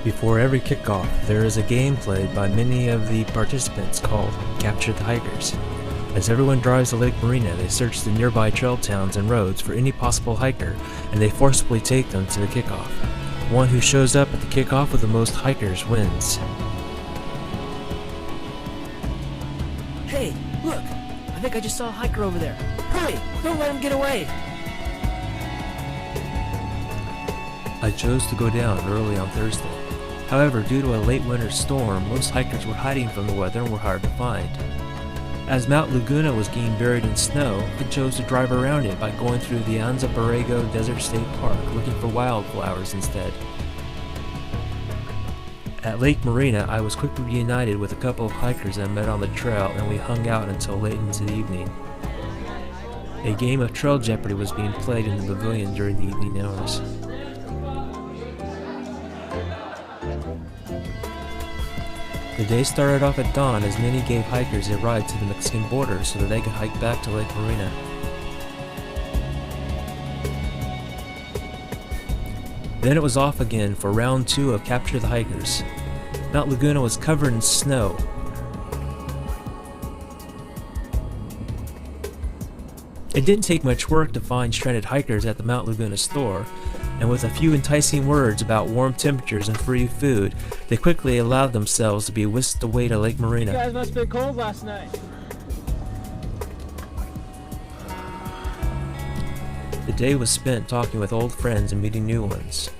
Before every kickoff, there is a game played by many of the participants called Capture the Hikers. As everyone drives to Lake Morena, they search the nearby trail towns and roads for any possible hiker, and they forcibly take them to the kickoff. One who shows up at the kickoff with the most hikers wins. Hey, look! I think I just saw a hiker over there. Hurry! Don't let him get away! I chose to go down early on Thursday. However, due to a late winter storm, most hikers were hiding from the weather and were hard to find. As Mount Laguna was getting buried in snow, I chose to drive around it by going through the Adzpctko Desert State Park looking for wildflowers instead. At Lake Morena, I was quickly reunited with a couple of hikers I met on the trail, and we hung out until late into the evening. A game of Trail Jeopardy was being played in the pavilion during the evening hours. The day started off at dawn as many gave hikers a ride to the Mexican border so that they could hike back to Lake Morena. Then it was off again for round 2 of Capture the Hikers. Mount Laguna was covered in snow. It didn't take much work to find stranded hikers at the Mount Laguna store, and with a few enticing words about warm temperatures and free food, they quickly allowed themselves to be whisked away to Lake Morena. You guys must have been cold last night. The day was spent talking with old friends and meeting new ones.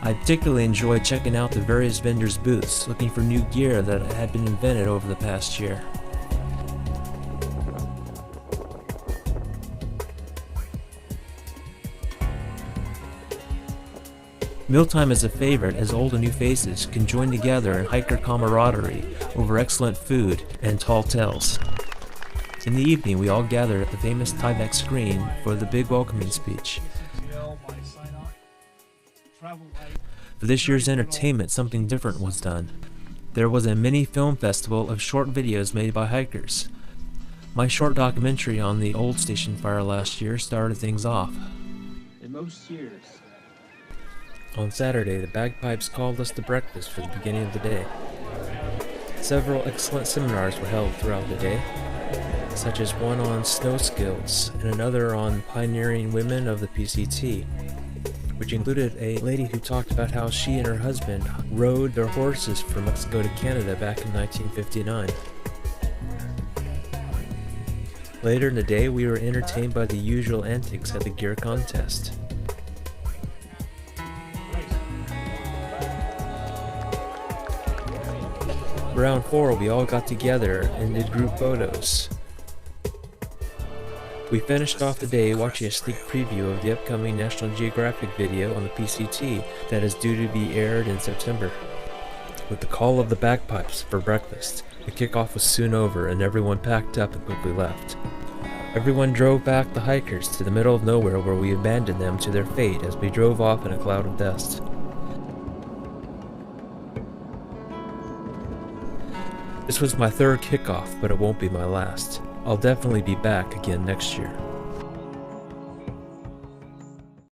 I particularly enjoyed checking out the various vendors' booths, looking for new gear that had been invented over the past year. Mealtime is a favorite as old and new faces can join together in hiker camaraderie over excellent food and tall tales. In the evening, we all gathered at the famous Timex screen for the big welcoming speech. For this year's entertainment, something different was done. There was a mini film festival of short videos made by hikers. My short documentary on the old station fire last year started things off. In most years. On Saturday, the bagpipes called us to breakfast for the beginning of the day. Several excellent seminars were held throughout the day, such as one on snow skills and another on pioneering women of the PCT, which included a lady who talked about how she and her husband rode their horses from Mexico to Canada back in 1959. Later in the day, we were entertained by the usual antics at the gear contest. Round 4, we all got together and did group photos. We finished off the day watching a sneak preview of the upcoming National Geographic video on the PCT that is due to be aired in September. With the call of the bagpipes for breakfast, the kickoff was soon over and everyone packed up and quickly left. Everyone drove back the hikers to the middle of nowhere where we abandoned them to their fate as we drove off in a cloud of dust. This was my 3rd kickoff, but it won't be my last. I'll definitely be back again next year.